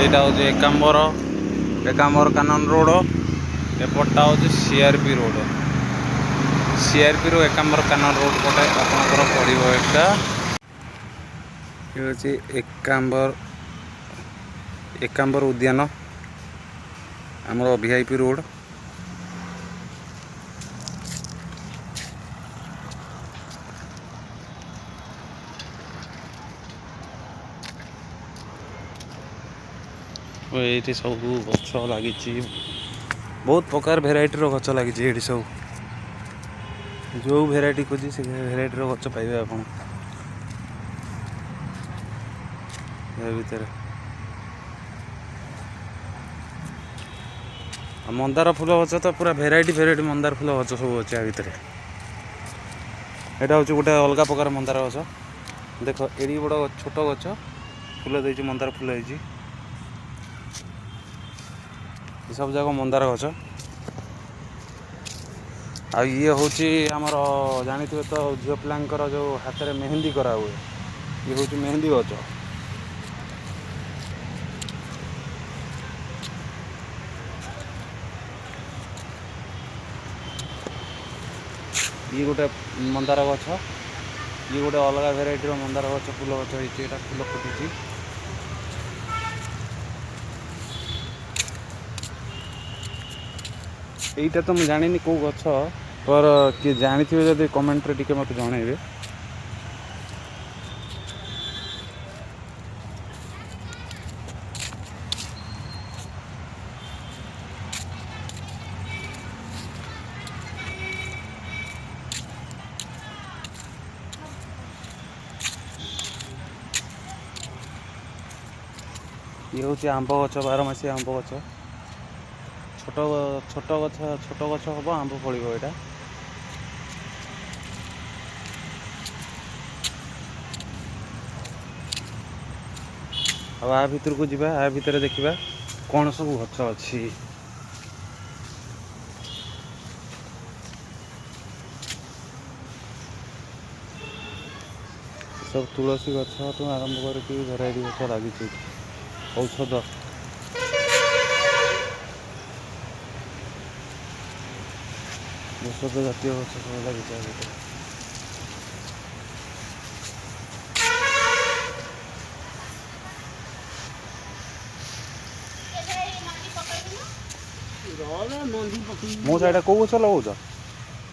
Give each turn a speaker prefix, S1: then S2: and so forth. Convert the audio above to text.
S1: यहाँ हूँ एकाम्बर कानन रोड एपटा हूँ सीआरपी रोड सीआरपी रू एकाम्बर कानन रोड पटे आपंकर पड़ो एटा ये हूँ एकाम्बर उद्यान आमर वीआईपी रोड ये सब गच लगी बहुत प्रकार भेराइटी गच लगी ये सब जो भेराइटी खोजी से भेराइटी गच पाइबे आप भर मंदार फूल गच तो पूरा भेराइटी मंदार फूल गच सब अच्छे भितर यहाँ हूँ गोटे अलग प्रकार मंदार गच देख एड़ी बड़ छोट गच फूल दे मंदार फूल है सब जाक मंदार गच आ ये हूँ आमर जानी थे तो झील पिलांकर जो हाथ में मेहंदी करा हुए ये हूँ मेहंदी गच ये गोटे मंदार गच ये गोटे अलग भेराइटी मंदार गच फूल गच होता फूल फुटी यहीटा तो मुझे जानी कौ गछ पर किए जानी थे जब कमेंट रे टिके मत जनइबे ये हूँ आंब गच 12 मासी आंब गच छोट गच हम आंब फल यहाँ आ भीतर को जीवा आ भीतर देखा कौन सब गच अच्छी सब तुलसी गच तो आरंभ करके भेराइटी गच लगी औषध औषध जातीय गच सब लगी मो साइड कौ गच लगाऊच